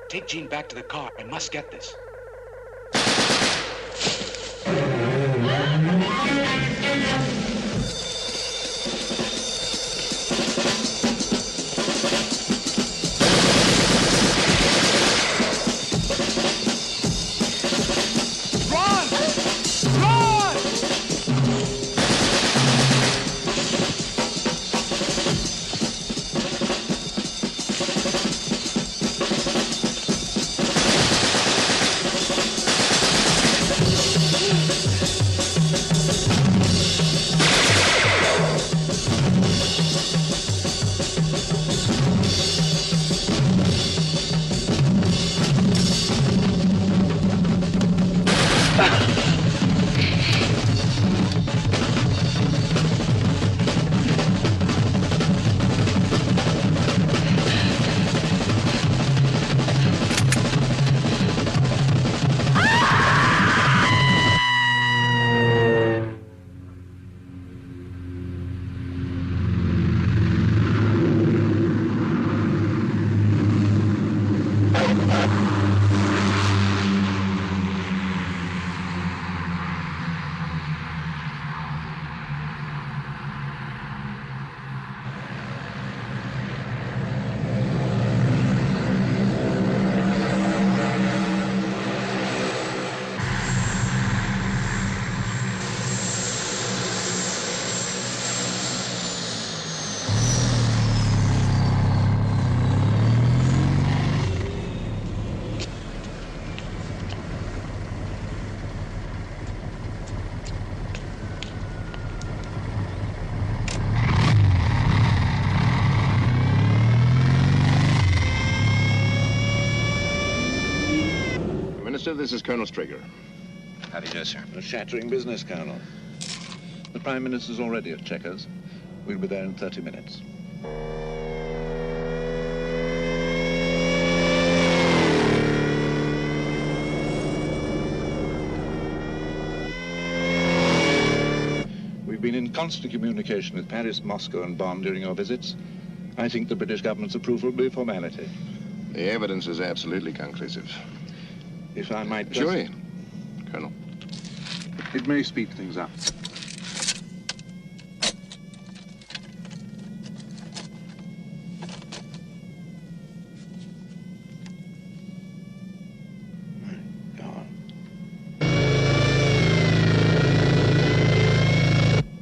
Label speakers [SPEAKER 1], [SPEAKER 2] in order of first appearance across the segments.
[SPEAKER 1] Take Jean back to the car. I must get this.
[SPEAKER 2] This is Colonel Straker.
[SPEAKER 3] How do you do, sir?
[SPEAKER 4] A shattering business, Colonel. The Prime Minister's already at Checkers. We'll be there in 30 minutes. We've been in constant communication with Paris, Moscow, and Bonn during your visits. I think the British government's approval will be a formality.
[SPEAKER 2] The evidence is absolutely conclusive.
[SPEAKER 4] If I might just...
[SPEAKER 2] Sure, Colonel.
[SPEAKER 4] It may speed things up. My God.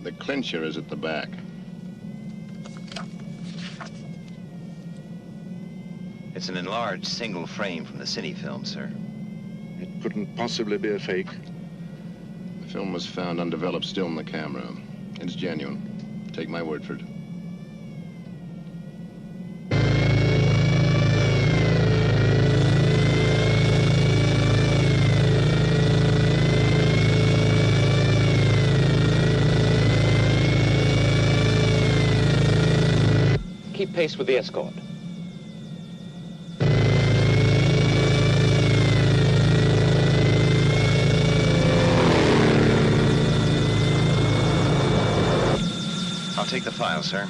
[SPEAKER 2] The clincher is at the back.
[SPEAKER 3] It's an enlarged single frame from the cine film, sir.
[SPEAKER 4] It couldn't possibly be a fake.
[SPEAKER 2] The film was found undeveloped still in the camera. It's genuine. Take my word for it.
[SPEAKER 5] Keep pace with the escort.
[SPEAKER 3] I'll take the file, sir.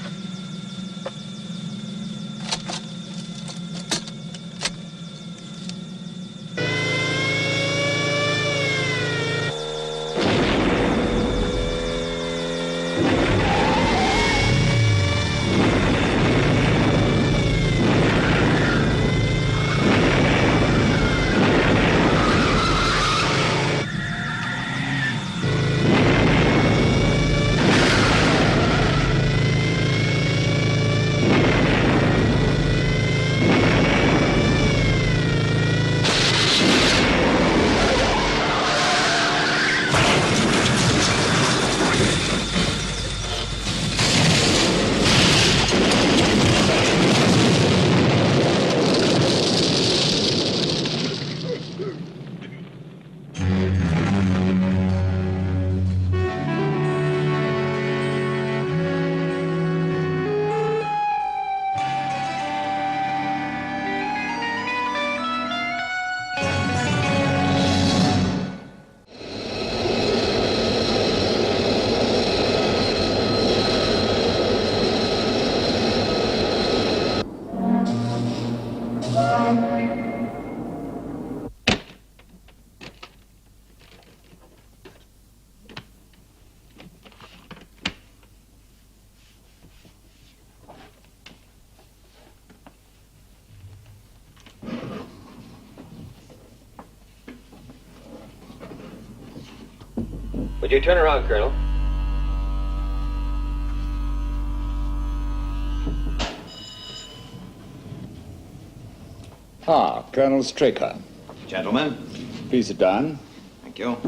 [SPEAKER 5] Would you turn around, Colonel?
[SPEAKER 6] Ah, Colonel Straker.
[SPEAKER 3] Gentlemen.
[SPEAKER 6] Please sit down.
[SPEAKER 3] Thank you.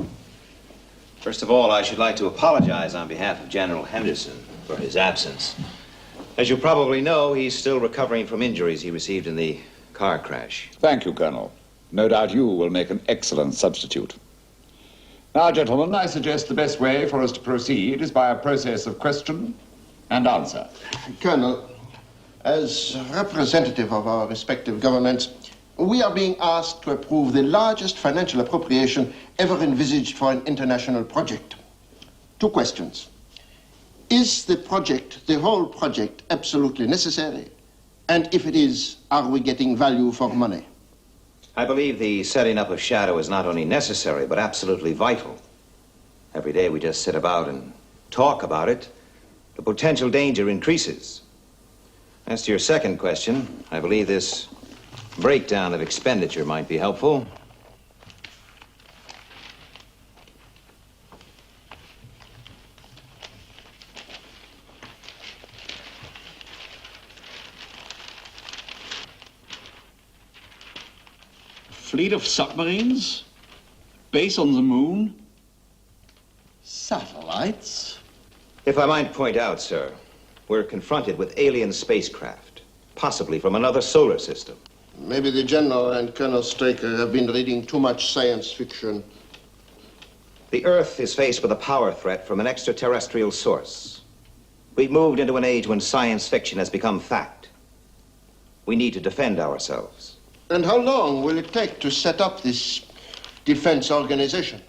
[SPEAKER 3] First of all, I should like to apologize on behalf of General Henderson for his absence. As you probably know, he's still recovering from injuries he received in the car crash.
[SPEAKER 6] Thank you, Colonel. No doubt you will make an excellent substitute. Now, gentlemen, I suggest the best way for us to proceed is by a process of question and answer.
[SPEAKER 2] Colonel, as representative of our respective governments, we are being asked to approve the largest financial appropriation ever envisaged for an international project. 2 questions. Is the project, the whole project, absolutely necessary? And if it is, are we getting value for money?
[SPEAKER 3] I believe the setting up of SHADO is not only necessary, but absolutely vital. Every day we just sit about and talk about it, the potential danger increases. As to your second question, I believe this breakdown of expenditure might be helpful.
[SPEAKER 7] Fleet of submarines? Base on the moon? Satellites?
[SPEAKER 3] If I might point out, sir, we're confronted with alien spacecraft, possibly from another solar system.
[SPEAKER 2] Maybe the General and Colonel Straker have been reading too much science fiction.
[SPEAKER 3] The Earth is faced with a power threat from an extraterrestrial source. We've moved into an age when science fiction has become fact. We need to defend ourselves.
[SPEAKER 2] And how long will it take to set up this defense organization?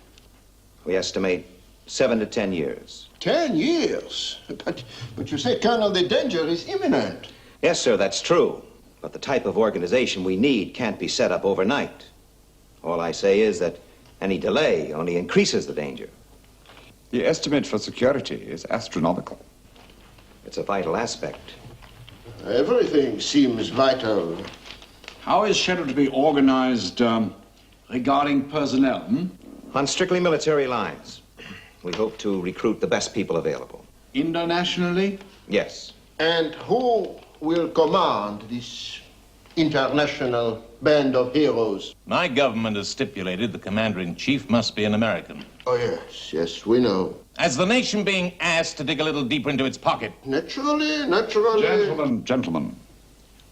[SPEAKER 3] We estimate 7 to 10 years.
[SPEAKER 2] 10 years? But you say, Colonel, the danger is imminent.
[SPEAKER 3] Yes, sir, that's true. But the type of organization we need can't be set up overnight. All I say is that any delay only increases the danger.
[SPEAKER 6] The estimate for security is astronomical.
[SPEAKER 3] It's a vital aspect.
[SPEAKER 2] Everything seems vital.
[SPEAKER 7] How is SHADO to be organized regarding personnel?
[SPEAKER 3] On strictly military lines, we hope to recruit the best people available.
[SPEAKER 7] Internationally?
[SPEAKER 3] Yes.
[SPEAKER 2] And who will command this international band of heroes?
[SPEAKER 8] My government has stipulated the commander-in-chief must be an American.
[SPEAKER 2] Oh, yes, we know.
[SPEAKER 8] As the nation being asked to dig a little deeper into its pocket.
[SPEAKER 2] Naturally.
[SPEAKER 6] Gentlemen,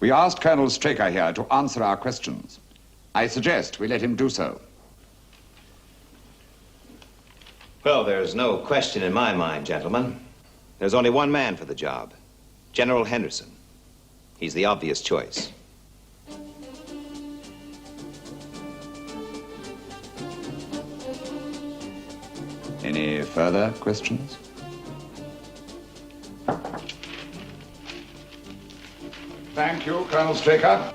[SPEAKER 6] we asked Colonel Straker here to answer our questions. I suggest we let him do so.
[SPEAKER 3] Well, there's no question in my mind, gentlemen. There's only one man for the job, General Henderson. He's the obvious choice.
[SPEAKER 6] Any further questions? Thank you, Colonel Straker.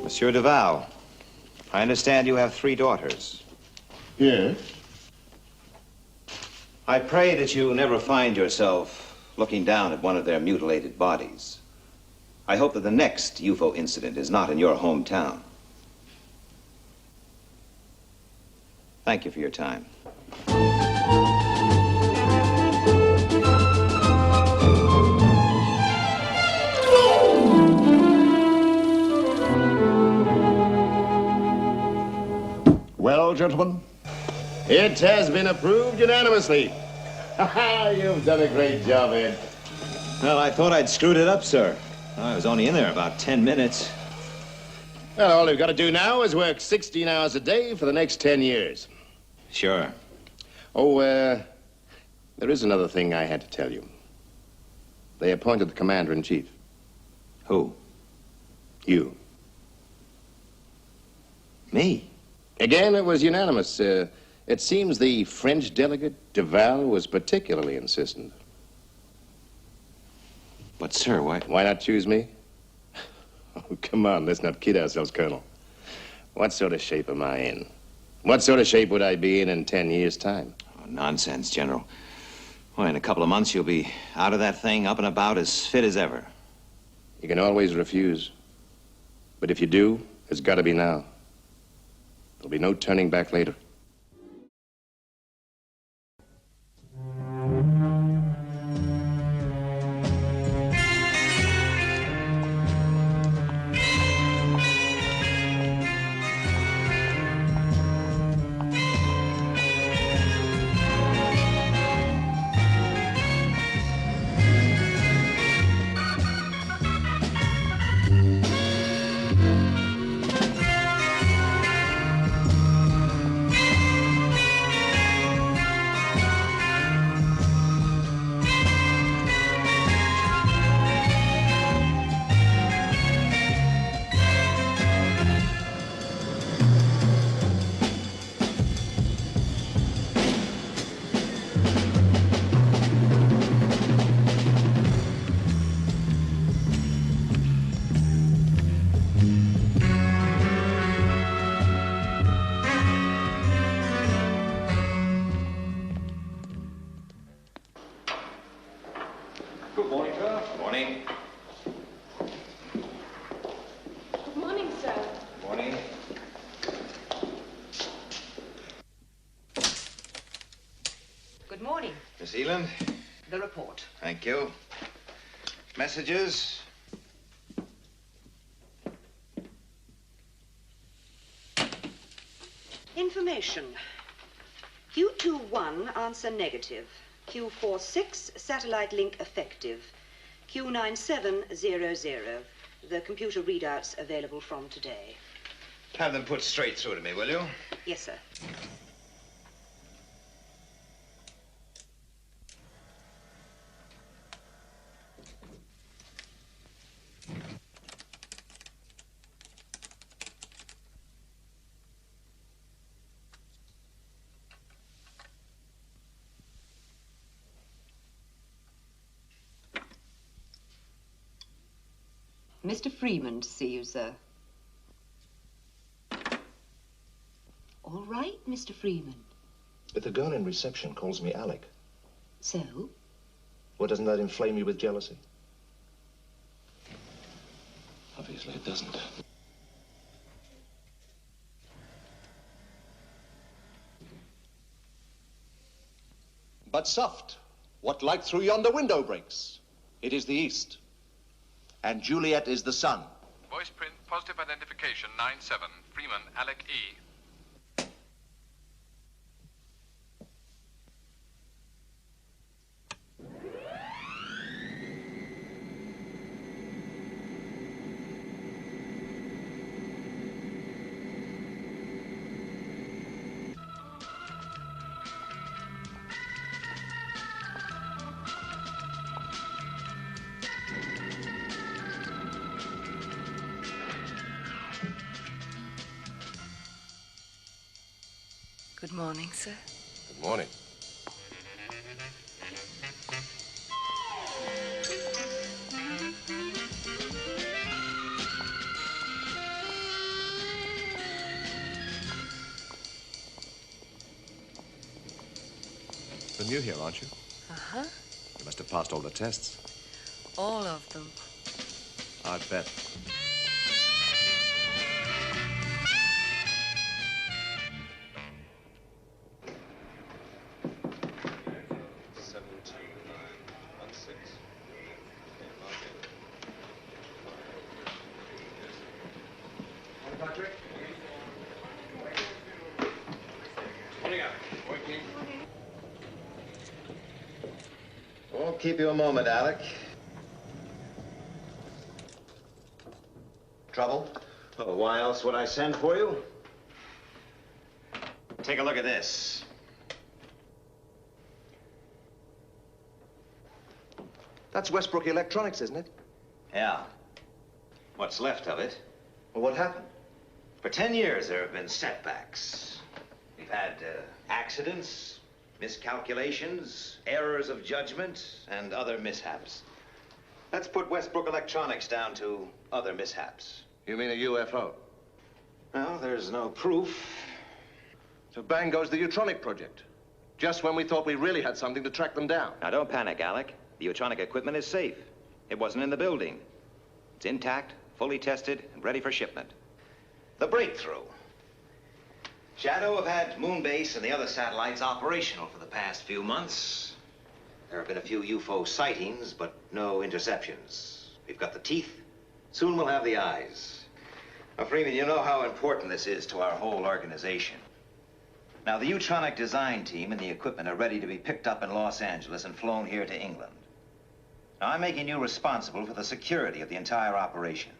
[SPEAKER 3] Monsieur Duval, I understand you have 3 daughters.
[SPEAKER 2] Yes.
[SPEAKER 3] I pray that you never find yourself looking down at one of their mutilated bodies. I hope that the next UFO incident is not in your hometown. Thank you for your time.
[SPEAKER 6] Well, gentlemen?
[SPEAKER 9] It has been approved unanimously. You've done a great job, Ed.
[SPEAKER 3] Well, I thought I'd screwed it up, sir. I was only in there about 10 minutes.
[SPEAKER 9] Well, all we've got to do now is work 16 hours a day for the next 10 years.
[SPEAKER 3] Sure.
[SPEAKER 9] Oh, there is another thing I had to tell you. They appointed the commander-in-chief.
[SPEAKER 3] Who?
[SPEAKER 9] You.
[SPEAKER 3] Me?
[SPEAKER 9] Again, it was unanimous. It seems the French delegate, Duval, was particularly insistent.
[SPEAKER 3] But, sir, why...
[SPEAKER 9] Why not choose me? Oh, come on, let's not kid ourselves, Colonel. What sort of shape am I in? What sort of shape would I be in 10 years' time?
[SPEAKER 3] Oh, nonsense, General. Well, in a couple of months, you'll be out of that thing, up and about, as fit as ever.
[SPEAKER 9] You can always refuse. But if you do, it's got to be now. There'll be no turning back later.
[SPEAKER 3] Miss Eland?
[SPEAKER 10] The report.
[SPEAKER 3] Thank you. Messages?
[SPEAKER 10] Information. Q21, answer negative. Q46, satellite link effective. Q9700. The computer readouts available from today.
[SPEAKER 3] Have them put straight through to me, will you?
[SPEAKER 10] Yes, sir. Mr. Freeman to see you, sir. All right, Mr. Freeman.
[SPEAKER 11] But the girl in reception calls me Alec.
[SPEAKER 10] So?
[SPEAKER 11] Well, doesn't that inflame you with jealousy? Obviously it doesn't.
[SPEAKER 12] But soft, what light through yonder window breaks? It is the east. And Juliet is the sun.
[SPEAKER 13] Voice print, positive identification, 9-7. Freeman, Alec E.
[SPEAKER 10] Good morning, sir.
[SPEAKER 11] Good morning.
[SPEAKER 14] You're new here, aren't you?
[SPEAKER 10] Uh-huh.
[SPEAKER 14] You must have passed all the tests.
[SPEAKER 10] All of them.
[SPEAKER 14] I'd bet.
[SPEAKER 3] Won't keep you a moment, Alec. Trouble? Oh, why else would I send for you? Take a look at this.
[SPEAKER 11] That's Westbrook Electronics, isn't it?
[SPEAKER 3] Yeah. What's left of it.
[SPEAKER 11] Well, what happened?
[SPEAKER 3] For 10 years, there have been setbacks. We've had accidents, miscalculations, errors of judgment, and other mishaps. Let's put Westbrook Electronics down to other mishaps.
[SPEAKER 11] You mean a UFO?
[SPEAKER 3] Well, there's no proof.
[SPEAKER 11] So bang goes the Utronic project. Just when we thought we really had something to track them down.
[SPEAKER 3] Now, don't panic, Alec. The Utronic equipment is safe. It wasn't in the building. It's intact, fully tested and ready for shipment. The breakthrough. Shadow have had Moonbase and the other satellites operational for the past few months. There have been a few UFO sightings, but no interceptions. We've got the teeth. Soon we'll have the eyes. Now, Freeman, you know how important this is to our whole organization. Now, the Utronic design team and the equipment are ready to be picked up in Los Angeles and flown here to England. Now, I'm making you responsible for the security of the entire operation.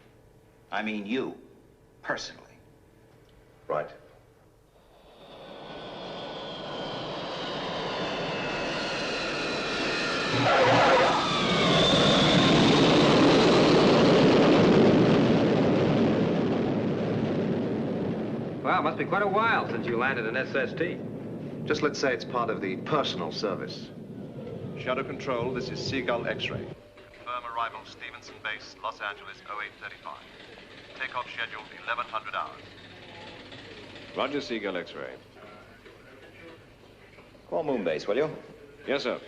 [SPEAKER 3] I mean you, personally.
[SPEAKER 11] Right.
[SPEAKER 5] Well, it must be quite a while since you landed an SST.
[SPEAKER 11] Just let's say it's part of the personal service.
[SPEAKER 14] Shadow Control, this is Seagull X-ray.
[SPEAKER 13] Confirm arrival Stevenson Base, Los Angeles, 0835. Takeoff scheduled 1100 hours.
[SPEAKER 14] Roger, Seagull X-ray.
[SPEAKER 3] Call Moonbase, will you?
[SPEAKER 14] Yes, sir.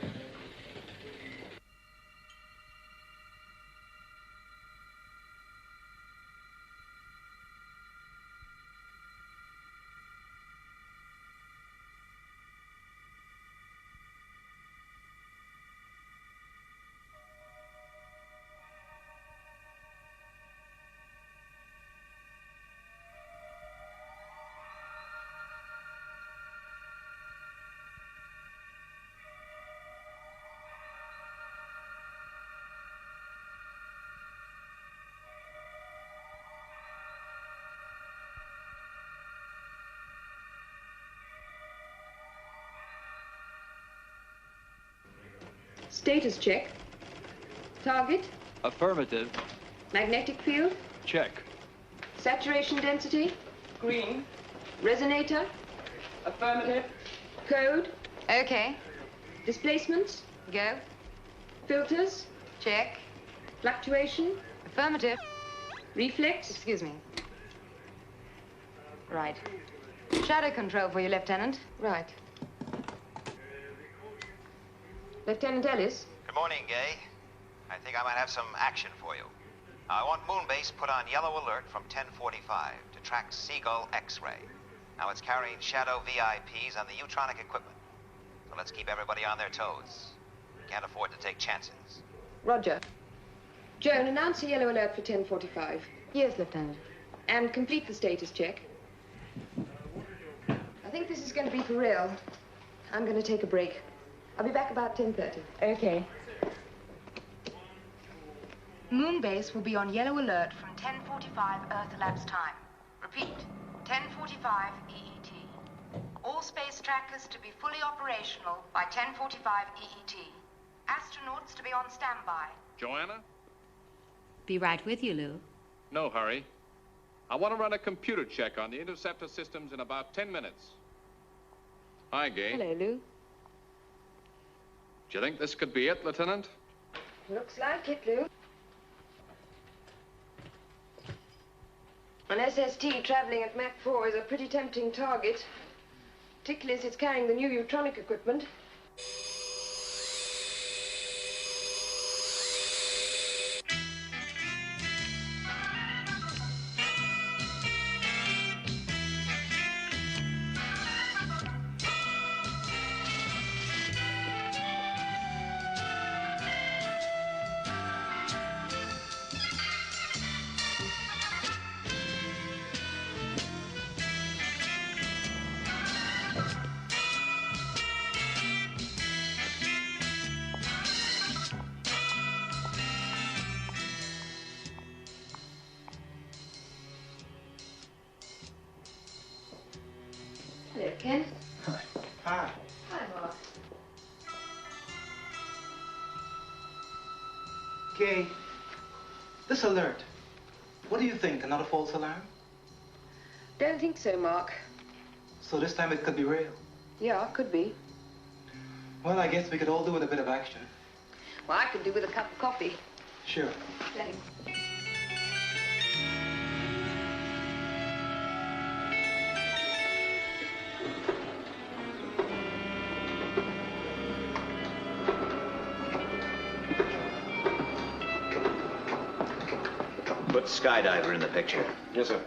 [SPEAKER 15] Status check. Target.
[SPEAKER 16] Affirmative.
[SPEAKER 15] Magnetic field.
[SPEAKER 16] Check.
[SPEAKER 15] Saturation density.
[SPEAKER 17] Green.
[SPEAKER 15] Resonator.
[SPEAKER 17] Affirmative.
[SPEAKER 15] Code.
[SPEAKER 17] Okay.
[SPEAKER 15] Displacements.
[SPEAKER 17] Go.
[SPEAKER 15] Filters.
[SPEAKER 17] Check.
[SPEAKER 15] Fluctuation.
[SPEAKER 17] Affirmative.
[SPEAKER 15] Reflex.
[SPEAKER 17] Excuse me. Right. Shadow control for you, Lieutenant.
[SPEAKER 15] Right. Lieutenant Ellis.
[SPEAKER 3] Good morning, Gay. I think I might have some action for you. I want Moonbase put on yellow alert from 1045 to track Seagull X-ray. Now it's carrying Shadow VIPs on the Utronic equipment. So let's keep everybody on their toes. Can't afford to take chances.
[SPEAKER 15] Roger. Joan, announce a yellow alert for 1045.
[SPEAKER 17] Yes, Lieutenant.
[SPEAKER 15] And complete the status check. I think this is going to be for real. I'm going to take a break. I'll be back about 10:30.
[SPEAKER 17] Okay. Moonbase will be on yellow alert from 10:45 Earth elapsed time. Repeat, 10:45 EET. All space trackers to be fully operational by 10:45 EET. Astronauts to be on standby.
[SPEAKER 13] Joanna?
[SPEAKER 18] Be right with you, Lou.
[SPEAKER 13] No hurry. I want to run a computer check on the interceptor systems in about 10 minutes. Hi, Gay.
[SPEAKER 15] Hello, Lou.
[SPEAKER 13] Do you think this could be it, Lieutenant?
[SPEAKER 15] Looks like it, Lou. An SST traveling at Mach 4 is a pretty tempting target. Particularly as it's carrying the new Utronic equipment. Hello, Ken.
[SPEAKER 11] Hi.
[SPEAKER 15] Hi, Mark.
[SPEAKER 1] Gay, this alert, what do you think? Another false alarm?
[SPEAKER 15] Don't think so, Mark.
[SPEAKER 1] So this time it could be real.
[SPEAKER 15] Yeah, could be.
[SPEAKER 1] Well, I guess we could all do with a bit of action.
[SPEAKER 15] Well, I could do with a cup of coffee.
[SPEAKER 1] Sure.
[SPEAKER 15] Thanks.
[SPEAKER 3] Put skydiver in the picture.
[SPEAKER 14] Yes, sir.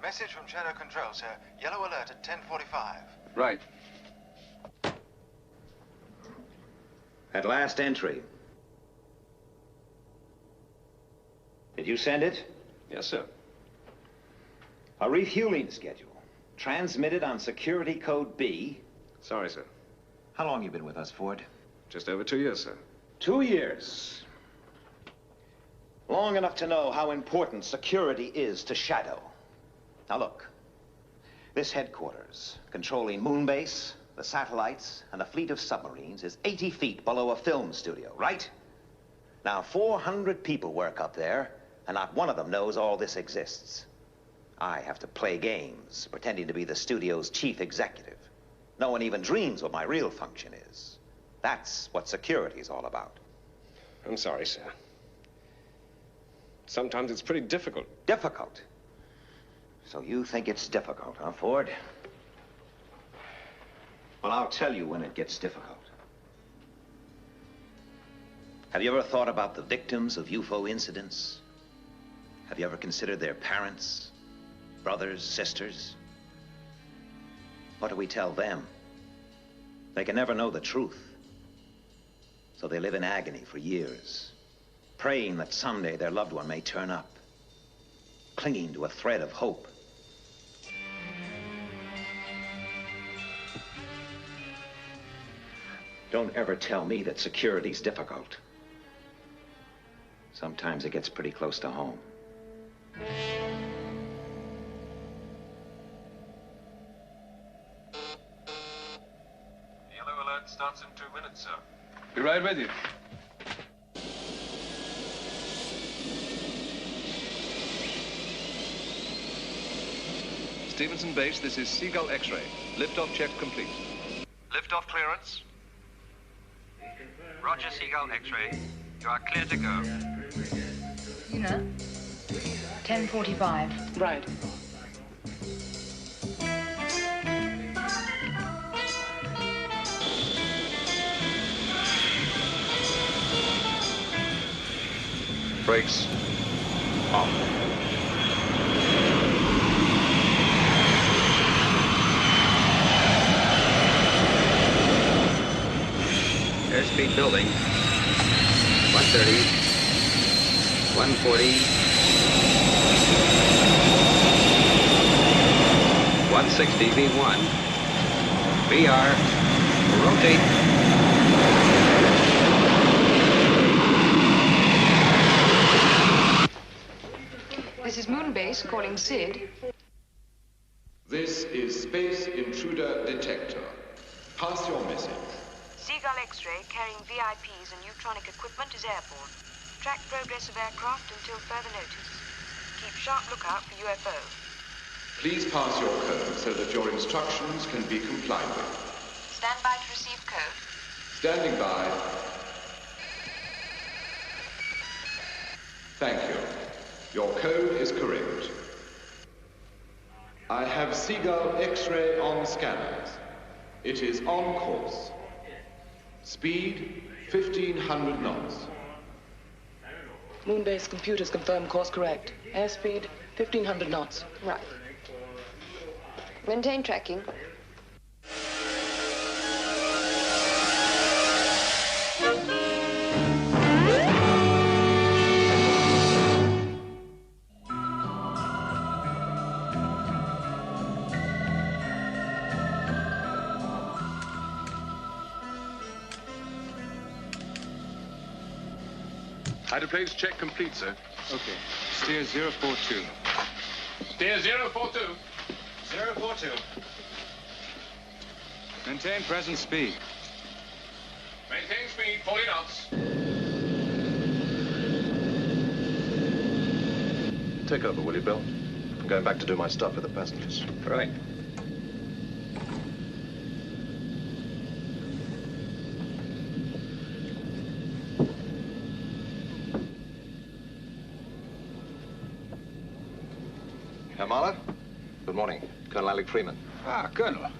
[SPEAKER 1] Message from Shadow Control, sir. Yellow alert at 10:45.
[SPEAKER 14] Right.
[SPEAKER 3] That last entry. Did you send it?
[SPEAKER 14] Yes, sir.
[SPEAKER 3] A refueling schedule. Transmitted on security code B.
[SPEAKER 14] Sorry, sir.
[SPEAKER 3] How long you been with us, Ford?
[SPEAKER 14] Just over 2 years, sir.
[SPEAKER 3] 2 years. Long enough to know how important security is to Shadow. Now look, this headquarters, controlling Moonbase, the satellites, and a fleet of submarines, is 80 feet below a film studio, right? Now, 400 people work up there, and not one of them knows all this exists. I have to play games, pretending to be the studio's chief executive. No one even dreams what my real function is. That's what security's all about.
[SPEAKER 14] I'm sorry, sir. Sometimes it's pretty difficult.
[SPEAKER 3] Difficult? So you think it's difficult, huh, Ford? Well, I'll tell you when it gets difficult. Have you ever thought about the victims of UFO incidents? Have you ever considered their parents, brothers, sisters? What do we tell them? They can never know the truth. So they live in agony for years, praying that someday their loved one may turn up, clinging to a thread of hope. Don't ever tell me that security's difficult. Sometimes it gets pretty close to home.
[SPEAKER 14] Yellow alert starts in 2 minutes, sir. Be right with you. Stevenson Base, this is Seagull X-ray. Liftoff check complete. Liftoff clearance.
[SPEAKER 5] Roger, Seagull X-ray. You are clear to go.
[SPEAKER 17] You know, 10:45.
[SPEAKER 16] Right.
[SPEAKER 14] Brakes off.
[SPEAKER 5] Airspeed building. 130. 140. 160 V1. VR. Rotate.
[SPEAKER 15] This is Moonbase calling Sid.
[SPEAKER 19] This is Space Intruder Detector. Pass your message.
[SPEAKER 17] Seagull X-ray carrying VIPs and neutronic equipment is airborne. Track progress of aircraft until further notice. Keep sharp lookout for UFO.
[SPEAKER 19] Please pass your code so that your instructions can be complied with.
[SPEAKER 17] Stand by to receive code.
[SPEAKER 19] Standing by. Thank you. Your code is correct. I have Seagull X-ray on scanners. It is on course. Speed 1,500 knots.
[SPEAKER 16] Moonbase computers confirm course correct. Airspeed 1,500 knots.
[SPEAKER 15] Right. Maintain tracking.
[SPEAKER 13] Hydroplanes check complete, sir.
[SPEAKER 20] Okay. Steer 042.
[SPEAKER 13] Steer 042.
[SPEAKER 3] 042.
[SPEAKER 20] Maintain present speed.
[SPEAKER 13] Maintain speed, 40 knots.
[SPEAKER 11] Take over, will you, Bill? I'm going back to do my stuff with the passengers.
[SPEAKER 3] Right.
[SPEAKER 11] Herr Mahler? Good morning. Colonel Alec Freeman.
[SPEAKER 7] Ah, Colonel.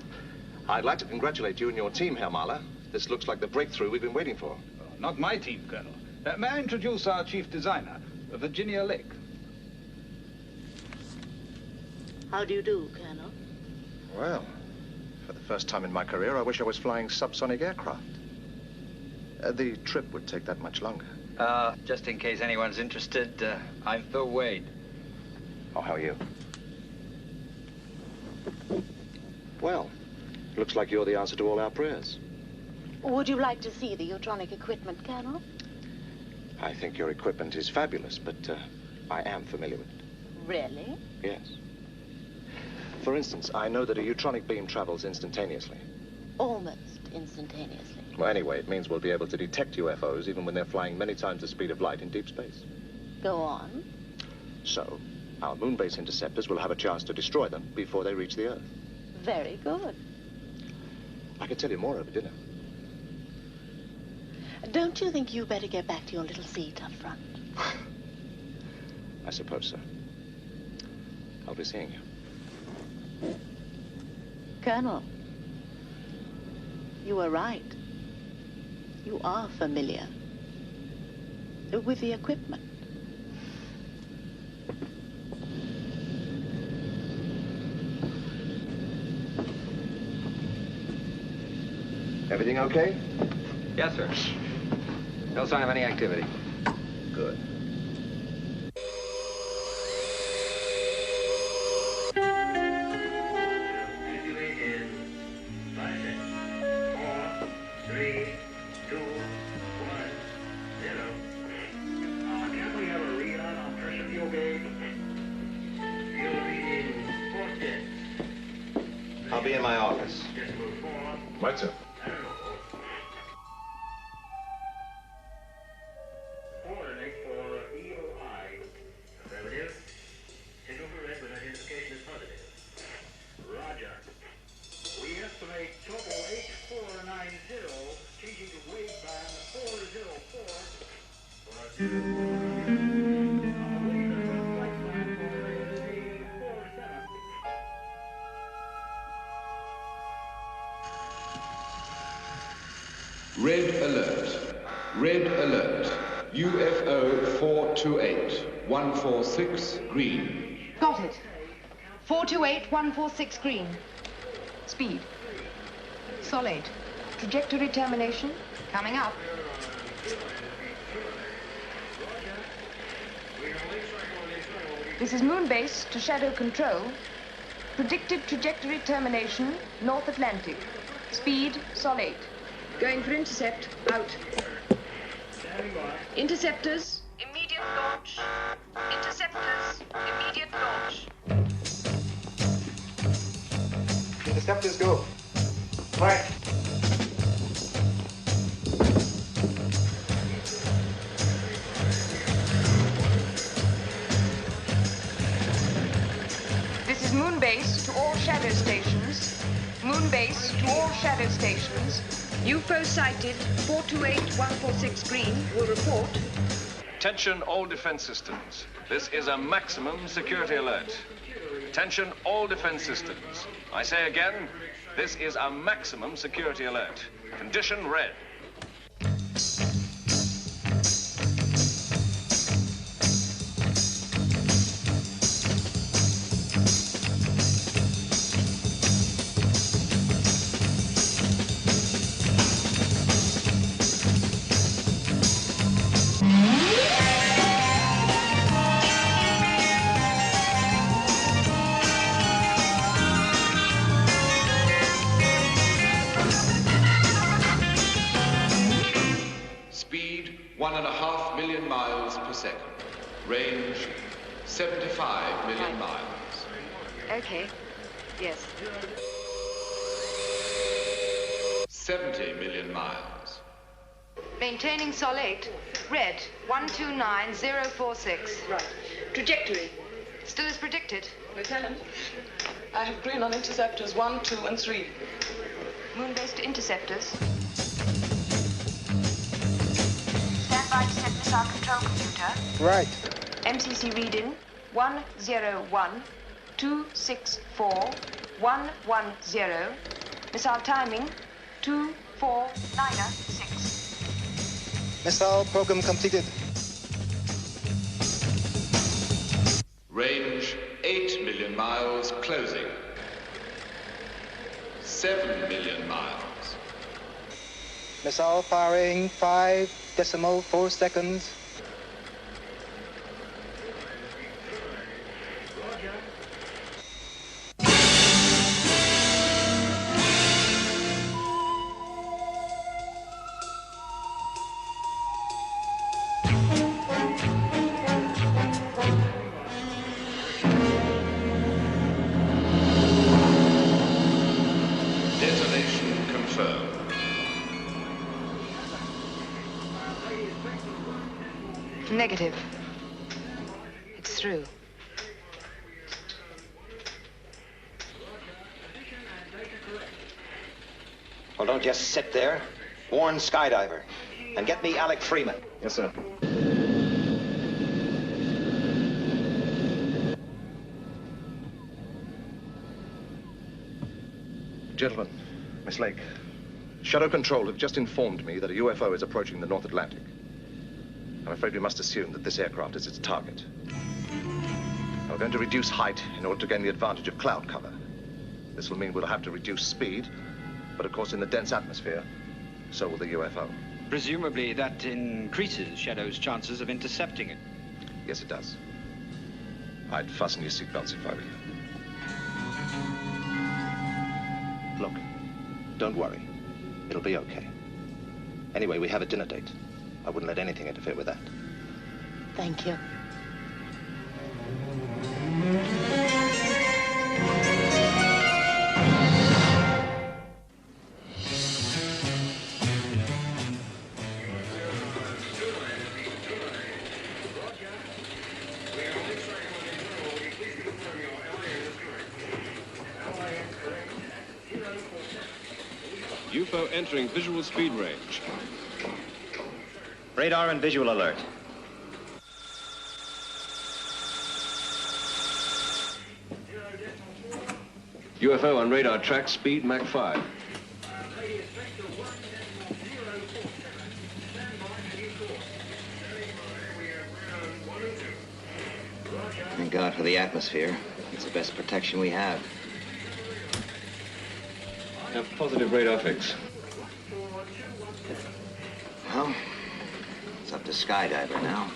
[SPEAKER 11] I'd like to congratulate you and your team, Herr Mahler. This looks like the breakthrough we've been waiting for.
[SPEAKER 7] Not my team, Colonel. May I introduce our chief designer, Virginia Lake?
[SPEAKER 21] How do you do, Colonel?
[SPEAKER 11] Well, for the first time in my career, I wish I was flying subsonic aircraft. The trip would take that much longer.
[SPEAKER 22] Just in case anyone's interested, I'm Phil Wade.
[SPEAKER 11] Oh, how are you? Well, looks like you're the answer to all our prayers.
[SPEAKER 21] Would you like to see the Utronic equipment, Colonel?
[SPEAKER 11] I think your equipment is fabulous, but I am familiar with it.
[SPEAKER 21] Really?
[SPEAKER 11] Yes. For instance, I know that a Utronic beam travels instantaneously.
[SPEAKER 21] Almost instantaneously.
[SPEAKER 11] Well, anyway, it means we'll be able to detect UFOs even when they're flying many times the speed of light in deep space.
[SPEAKER 21] Go on.
[SPEAKER 11] So, our moon-based interceptors will have a chance to destroy them before they reach the Earth.
[SPEAKER 21] Very good.
[SPEAKER 11] I could tell you more over dinner.
[SPEAKER 21] Don't you think you better get back to your little seat up front?
[SPEAKER 11] I suppose so. I'll be seeing you.
[SPEAKER 21] Colonel, you were right. You are familiar with the equipment.
[SPEAKER 11] Everything okay?
[SPEAKER 5] Yes, sir. No sign of any activity.
[SPEAKER 11] Good.
[SPEAKER 3] I'll be in my office.
[SPEAKER 11] Right, sir.
[SPEAKER 19] Red alert. Red alert. UFO 428. 146 green.
[SPEAKER 17] Got it. 428, 146 green. Speed. Solid. Trajectory termination. Coming up. This is moon base to shadow control. Predicted trajectory termination, North Atlantic. Speed, solid. Going for intercept, out. Interceptors, immediate launch. Interceptors, immediate launch.
[SPEAKER 11] Interceptors go. Right.
[SPEAKER 17] This is moon base to all shadow stations. Moon base to all shadow stations. UFO sighted, 428-146 green, will report.
[SPEAKER 13] Attention all defense systems. This is a maximum security alert. Attention all defense systems. I say again, this is a maximum security alert. Condition red.
[SPEAKER 19] Speed 1.5 million miles per second. Range 75 million miles.
[SPEAKER 17] Okay. Yes.
[SPEAKER 19] 70 million miles.
[SPEAKER 17] Maintaining Sol 8. Red, 129046.
[SPEAKER 15] Right. Trajectory.
[SPEAKER 17] Still as predicted.
[SPEAKER 16] Lieutenant, I have green on interceptors 1, 2, and 3.
[SPEAKER 17] Moon-based interceptors. Stand by to set missile control computer.
[SPEAKER 1] Right.
[SPEAKER 17] MCC reading 101-264-110. Missile timing 24996.
[SPEAKER 1] Missile program completed.
[SPEAKER 19] Range 8 million miles closing. 7 million miles.
[SPEAKER 1] Missile firing 5.4 seconds.
[SPEAKER 19] Detonation confirmed.
[SPEAKER 17] Negative. It's through.
[SPEAKER 3] Well, don't just sit there. Warn Skydiver. And get me Alec Freeman.
[SPEAKER 11] Yes, sir. Gentlemen, Miss Lake, Shadow Control have just informed me that a UFO is approaching the North Atlantic. I'm afraid we must assume that this aircraft is its target. We're going to reduce height in order to gain the advantage of cloud cover. This will mean we'll have to reduce speed, but of course in the dense atmosphere, so will the UFO.
[SPEAKER 5] Presumably that increases Shadow's chances of intercepting it.
[SPEAKER 11] Yes, it does. I'd fasten your seatbelts if I were you. Look, don't worry. It'll be okay. Anyway, we have a dinner date. I wouldn't let anything interfere with that.
[SPEAKER 21] Thank you.
[SPEAKER 13] UFO entering visual speed range.
[SPEAKER 3] Radar and visual alert.
[SPEAKER 13] UFO on radar track, speed Mach 5.
[SPEAKER 3] Thank God for the atmosphere. It's the best protection we have.
[SPEAKER 13] Have positive radar fix.
[SPEAKER 3] Well, it's up to Skydiver now.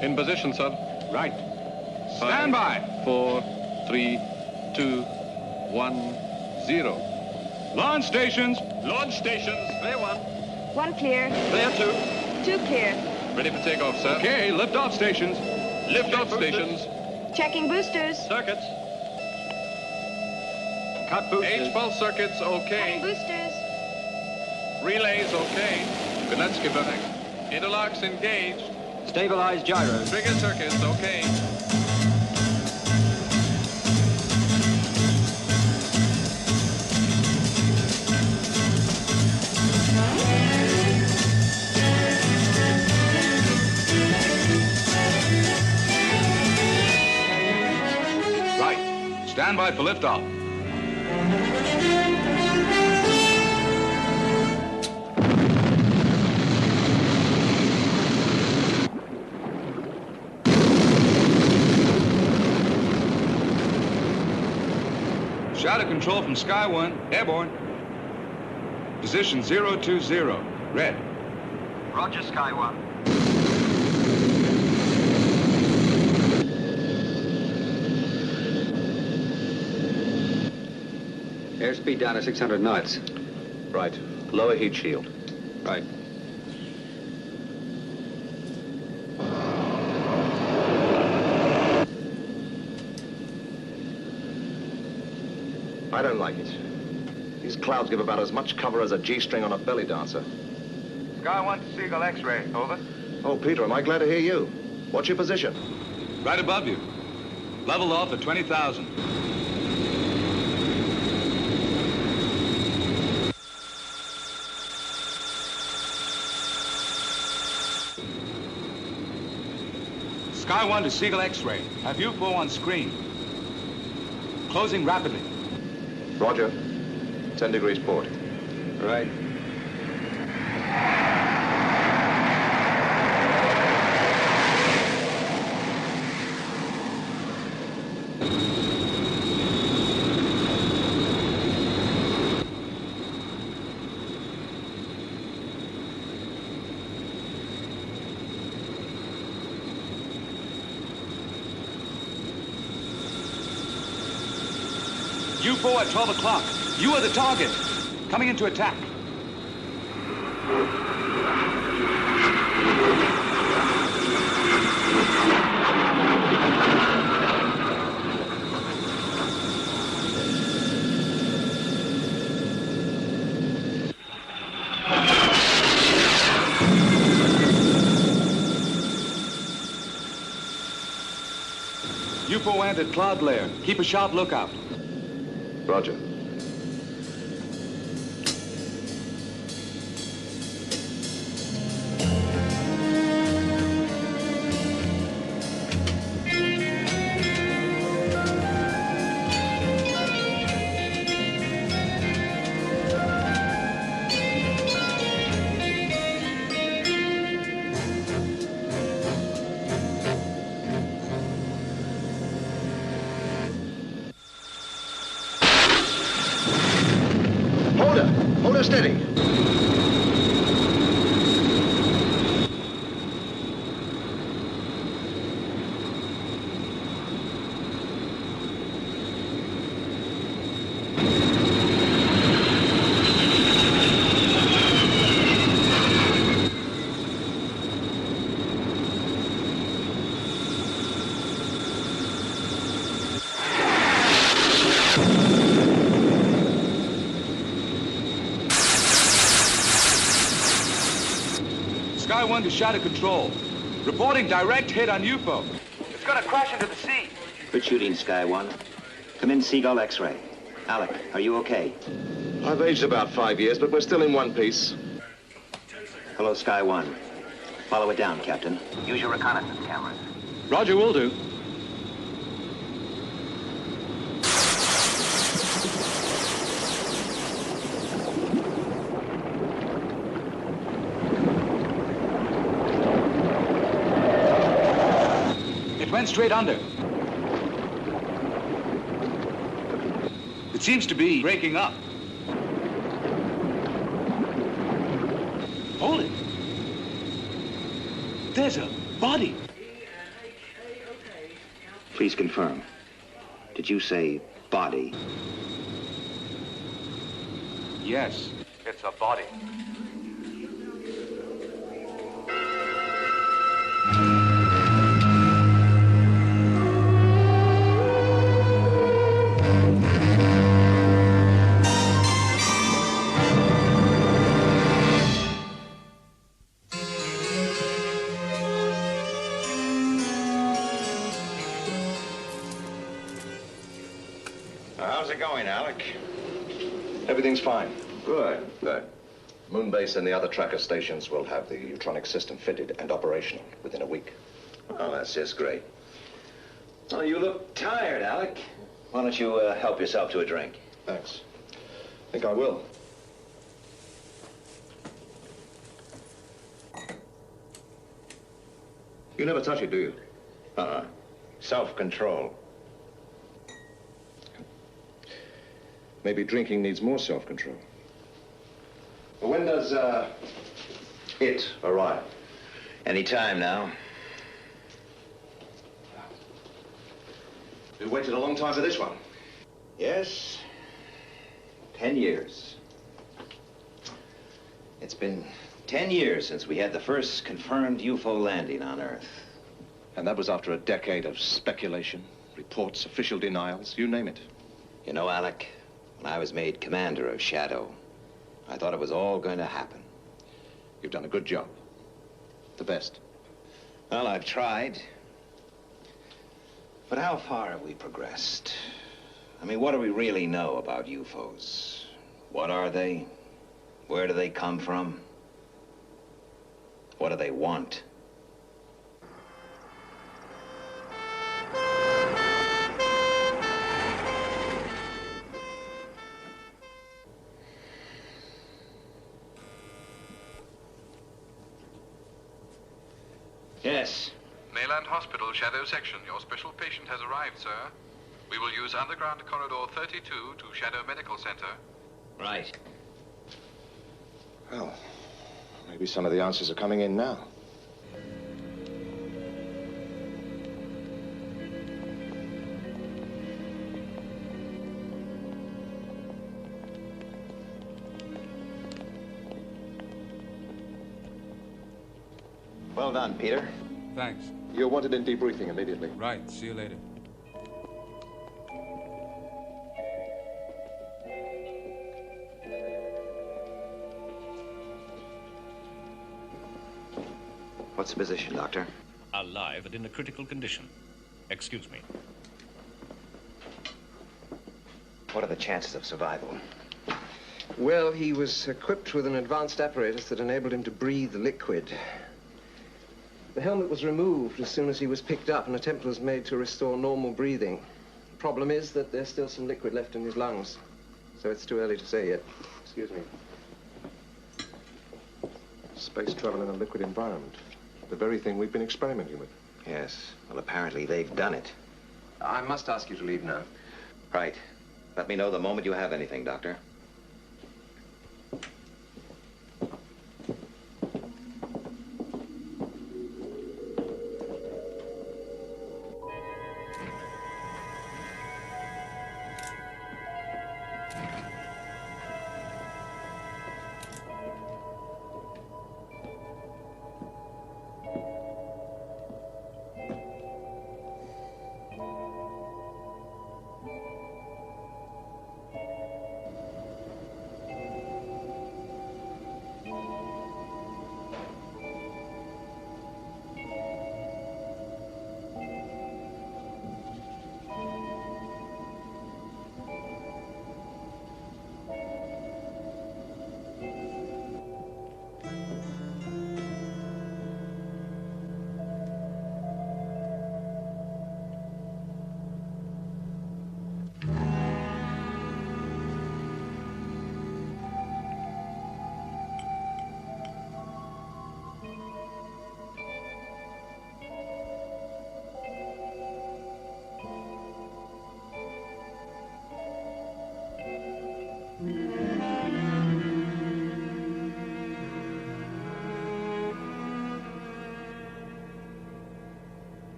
[SPEAKER 13] In position, sir.
[SPEAKER 20] Right.
[SPEAKER 13] Stand by. 4, 3, 2, 1, 0.
[SPEAKER 20] Launch stations.
[SPEAKER 13] Launch stations. Clear 1.
[SPEAKER 15] 1 clear.
[SPEAKER 13] Clear 2.
[SPEAKER 15] 2 clear.
[SPEAKER 13] Ready for takeoff, sir.
[SPEAKER 20] Okay, lift-off stations.
[SPEAKER 13] Lift-off stations.
[SPEAKER 15] Checking boosters.
[SPEAKER 13] Circuits.
[SPEAKER 5] Cut boosters.
[SPEAKER 13] H-pulse circuits, okay.
[SPEAKER 15] Cutting boosters.
[SPEAKER 13] Relays, okay. Good night, Skipper. Interlocks engaged.
[SPEAKER 5] Stabilize gyros.
[SPEAKER 13] Trigger circuits, okay.
[SPEAKER 20] Right. Stand by for liftoff. Shadow control from Sky 1, airborne. Position 020, red.
[SPEAKER 22] Roger, Sky 1.
[SPEAKER 5] Airspeed down to 600 knots.
[SPEAKER 13] Right. Lower heat shield.
[SPEAKER 5] Right.
[SPEAKER 11] I don't like it. These clouds give about as much cover as a G-string on a belly dancer.
[SPEAKER 14] Sky 1 to Seagull X-ray. Over.
[SPEAKER 11] Oh, Peter, am I glad to hear you. What's your position?
[SPEAKER 20] Right above you. Leveled off at 20,000. Sky 1 to Seagull X-ray. Have UFO on screen. Closing rapidly.
[SPEAKER 11] Roger. 10 degrees port.
[SPEAKER 5] Right.
[SPEAKER 20] UFO at 12 o'clock. You are the target. Coming into attack. UFO entered cloud layer. Keep a sharp lookout.
[SPEAKER 11] Roger. Hold her steady.
[SPEAKER 20] Sky 1 to SHADO control. Reporting direct hit on UFO. It's gonna crash into the sea.
[SPEAKER 3] Good shooting, Sky 1. Come in, Seagull X-ray. Alec, are you okay?
[SPEAKER 11] I've aged about 5 years, but we're still in one piece.
[SPEAKER 3] Hello, Sky 1. Follow it down, Captain. Use your reconnaissance cameras.
[SPEAKER 5] Roger, will do.
[SPEAKER 20] Went straight under. It seems to be breaking up. Hold it. There's a body.
[SPEAKER 3] Please confirm. Did you say body?
[SPEAKER 20] Yes, it's a body.
[SPEAKER 3] How's it going, Alec?
[SPEAKER 11] Everything's fine.
[SPEAKER 3] Good.
[SPEAKER 11] Good. Moonbase and the other tracker stations will have the Utronic system fitted and operational within a week.
[SPEAKER 3] Oh, that's just great. Well, you look tired, Alec. Why don't you help yourself to a drink?
[SPEAKER 11] Thanks. I think I will. You never touch it, do you?
[SPEAKER 3] Uh-uh. Self-control.
[SPEAKER 11] Maybe drinking needs more self-control. Well, when does, it arrive?
[SPEAKER 3] Any time now.
[SPEAKER 11] We waited a long time for this one.
[SPEAKER 3] Yes. 10 years. It's been 10 years since we had the first confirmed UFO landing on Earth.
[SPEAKER 11] And that was after a decade of speculation, reports, official denials, you name it.
[SPEAKER 3] You know, Alec, when I was made commander of SHADO, I thought it was all going to happen.
[SPEAKER 11] You've done a good job. The best.
[SPEAKER 3] Well, I've tried. But how far have we progressed? I mean, what do we really know about UFOs? What are they? Where do they come from? What do they want? Yes.
[SPEAKER 14] Mayland Hospital, Shadow Section. Your special patient has arrived, sir. We will use underground corridor 32 to Shadow Medical Center.
[SPEAKER 3] Right.
[SPEAKER 11] Well, maybe some of the answers are coming in now.
[SPEAKER 3] Well done, Peter.
[SPEAKER 20] Thanks.
[SPEAKER 11] You're wanted in debriefing immediately.
[SPEAKER 20] Right. See you later.
[SPEAKER 3] What's the position, Doctor?
[SPEAKER 4] Alive and in a critical condition. Excuse me.
[SPEAKER 3] What are the chances of survival?
[SPEAKER 8] Well, he was equipped with an advanced apparatus that enabled him to breathe liquid. The helmet was removed as soon as he was picked up, and an attempt was made to restore normal breathing. The problem is that there's still some liquid left in his lungs, so it's too early to say yet. Excuse me.
[SPEAKER 11] Space travel in a liquid environment. The very thing we've been experimenting with.
[SPEAKER 3] Yes. Well, apparently they've done it.
[SPEAKER 8] I must ask you to leave now.
[SPEAKER 3] Right. Let me know the moment you have anything, Doctor.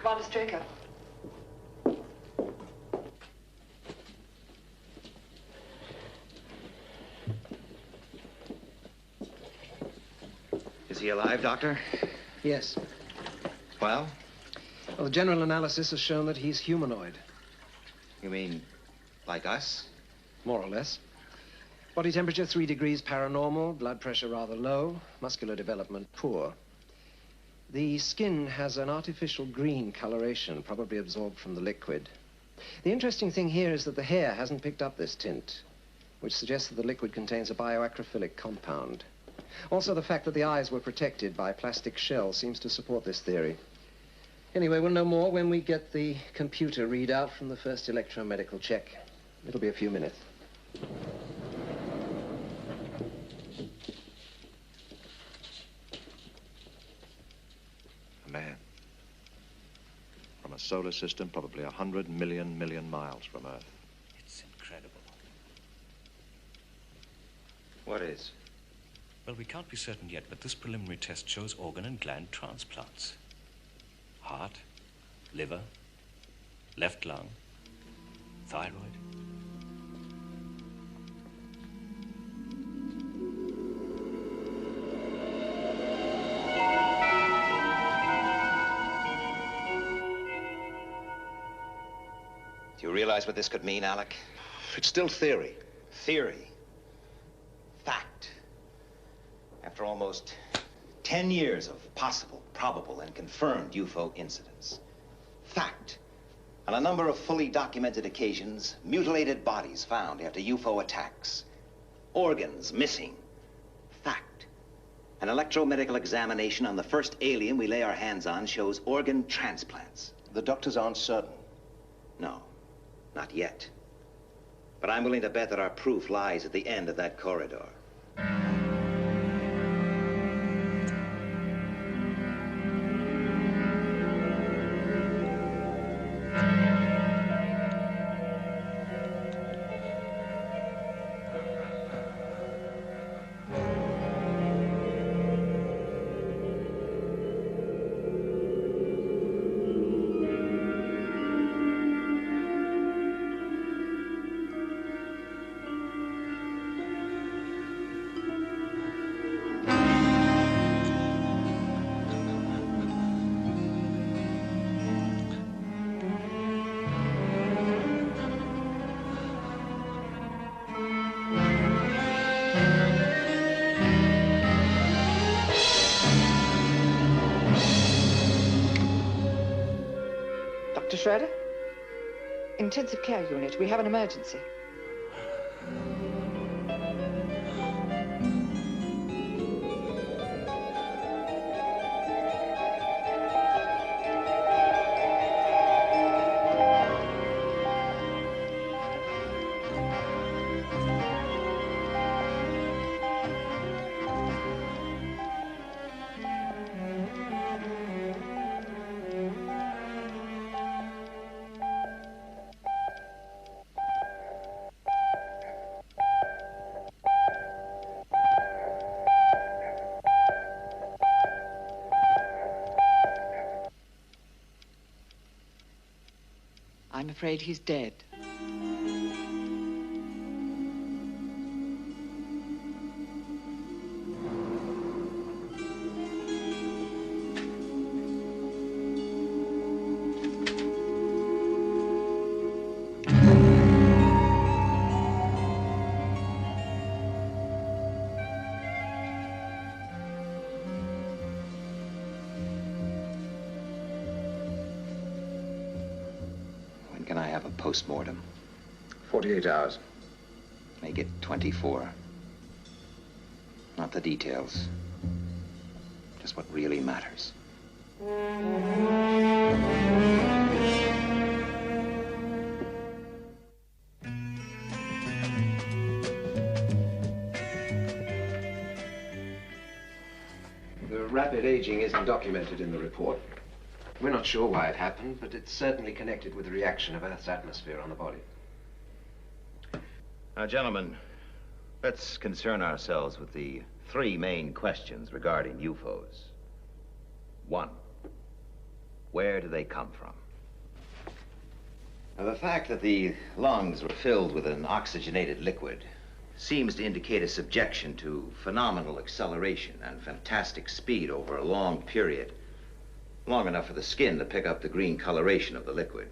[SPEAKER 15] Commander Straker.
[SPEAKER 3] Is he alive, Doctor?
[SPEAKER 8] Yes.
[SPEAKER 3] Well?
[SPEAKER 8] Well, the general analysis has shown that he's humanoid.
[SPEAKER 3] You mean like us?
[SPEAKER 8] More or less. Body temperature 3 degrees paranormal, blood pressure rather low, muscular development poor. The skin has an artificial green coloration, probably absorbed from the liquid. The interesting thing here is that the hair hasn't picked up this tint, which suggests that the liquid contains a bioacrophilic compound. Also, the fact that the eyes were protected by plastic shells seems to support this theory. Anyway, we'll know more when we get the computer readout from the first electromedical check. It'll be a few minutes.
[SPEAKER 11] A man. From a solar system probably 100 million miles from Earth.
[SPEAKER 4] It's incredible.
[SPEAKER 3] What is?
[SPEAKER 4] Well, we can't be certain yet, but this preliminary test shows organ and gland transplants. Heart, liver, left lung, thyroid.
[SPEAKER 3] Do you realize what this could mean, Alec?
[SPEAKER 11] It's still theory.
[SPEAKER 3] Theory. Fact. After almost 10 years of possible, probable, and confirmed UFO incidents. Fact. On a number of fully documented occasions, mutilated bodies found after UFO attacks. Organs missing. Fact. An electromedical examination on the first alien we lay our hands on shows organ transplants.
[SPEAKER 11] The doctors aren't certain.
[SPEAKER 3] No, not yet. But I'm willing to bet that our proof lies at the end of that corridor.
[SPEAKER 2] Dr. Schroeder? Intensive care unit. We have an emergency. I'm afraid he's dead.
[SPEAKER 3] When can I have a post-mortem?
[SPEAKER 8] 48 hours.
[SPEAKER 3] Make it 24. Not the details. Just what really matters.
[SPEAKER 8] The rapid aging isn't documented in the report. We're not sure why it happened, but it's certainly connected with the reaction of Earth's atmosphere on the body.
[SPEAKER 3] Now, gentlemen, let's concern ourselves with the three main questions regarding UFOs. 1, where do they come from? Now, the fact that the lungs were filled with an oxygenated liquid seems to indicate a subjection to phenomenal acceleration and fantastic speed over a long period. Long enough for the skin to pick up the green coloration of the liquid.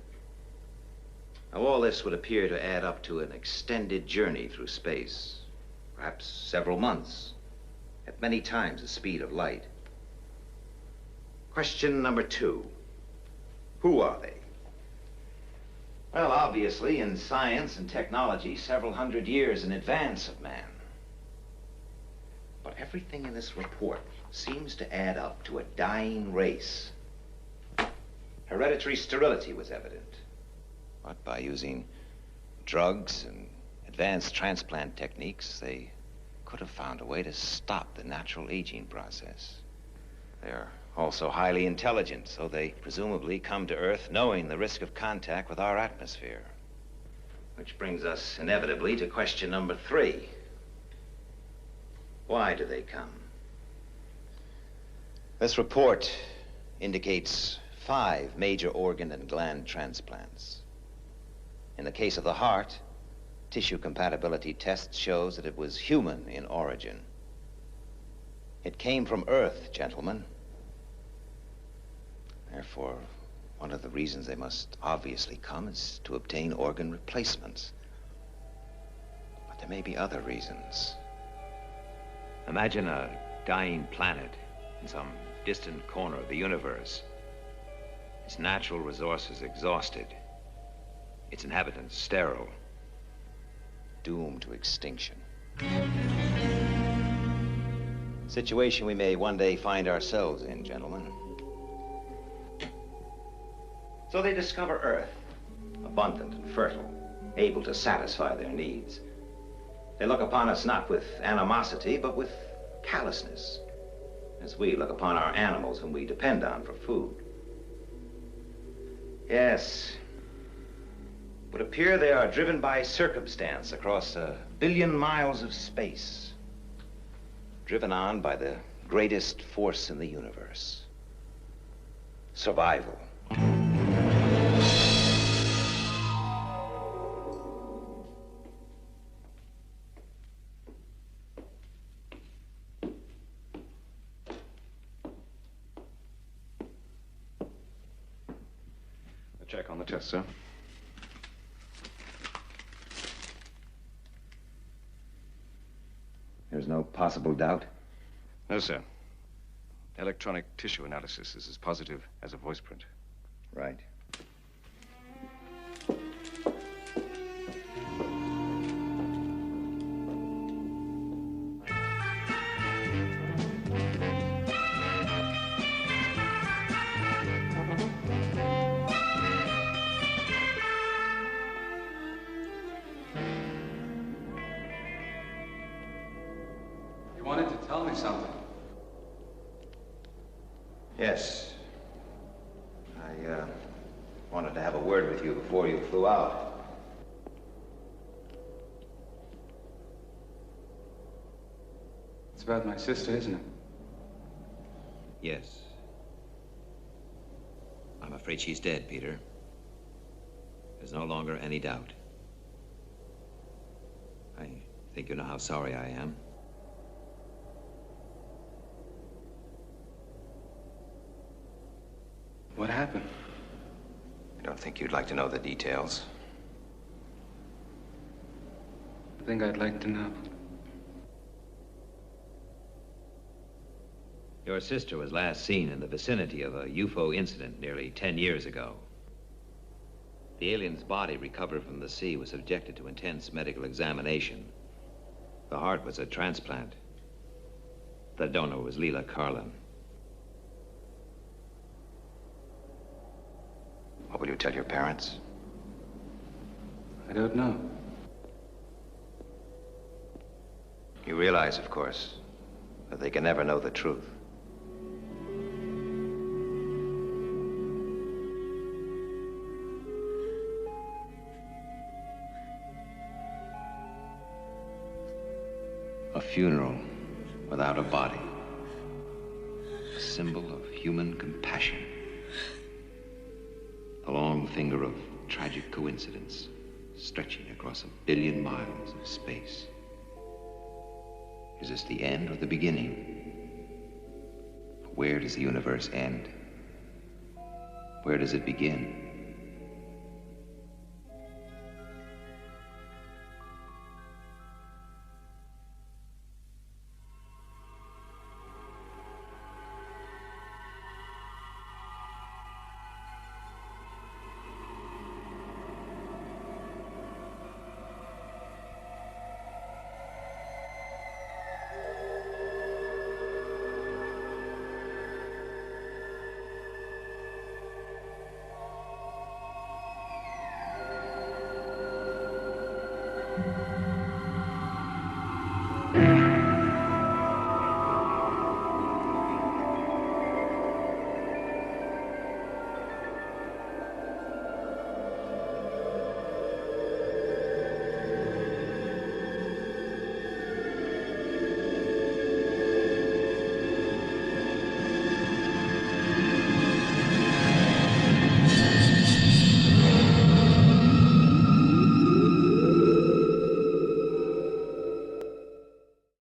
[SPEAKER 3] Now, all this would appear to add up to an extended journey through space, perhaps several months, at many times the speed of light. Question number 2, who are they? Well, obviously, in science and technology, several hundred years in advance of man. But everything in this report seems to add up to a dying race. Hereditary sterility was evident. But by using drugs and advanced transplant techniques, they could have found a way to stop the natural aging process. They're also highly intelligent, so they presumably come to Earth knowing the risk of contact with our atmosphere. Which brings us inevitably to question number 3. Why do they come? This report indicates 5 major organ and gland transplants. In the case of the heart, tissue compatibility tests shows that it was human in origin. It came from Earth, gentlemen. Therefore, one of the reasons they must obviously come is to obtain organ replacements. But there may be other reasons. Imagine a dying planet in some distant corner of the universe. Its natural resources exhausted. Its inhabitants sterile. Doomed to extinction. Situation we may one day find ourselves in, gentlemen. So they discover Earth, abundant and fertile, able to satisfy their needs. They look upon us not with animosity, but with callousness, as we look upon our animals whom we depend on for food. Yes, it would appear they are driven by circumstance across 1 billion miles of space, driven on by the greatest force in the universe, survival.
[SPEAKER 11] Check on the test, sir.
[SPEAKER 3] There's no possible doubt?
[SPEAKER 11] No, sir. Electronic tissue analysis is as positive as a voice print.
[SPEAKER 3] Right.
[SPEAKER 20] You wanted to tell me something.
[SPEAKER 3] Yes. I wanted to have a word with you before you flew out.
[SPEAKER 20] It's about my sister, isn't it?
[SPEAKER 3] Yes. I'm afraid she's dead, Peter. There's no longer any doubt. I think you know how sorry I am.
[SPEAKER 20] What happened?
[SPEAKER 3] I don't think you'd like to know the details.
[SPEAKER 20] I think I'd like to know.
[SPEAKER 3] Your sister was last seen in the vicinity of a UFO incident nearly 10 years ago. The alien's body recovered from the sea was subjected to intense medical examination. The heart was a transplant. The donor was Leela Carlin. What will you tell your parents?
[SPEAKER 20] I don't know.
[SPEAKER 3] You realize, of course, that they can never know the truth. A funeral without a body. A symbol of human compassion. The long finger of tragic coincidence stretching across 1 billion miles of space. Is this the end or the beginning? Where does the universe end? Where does it begin?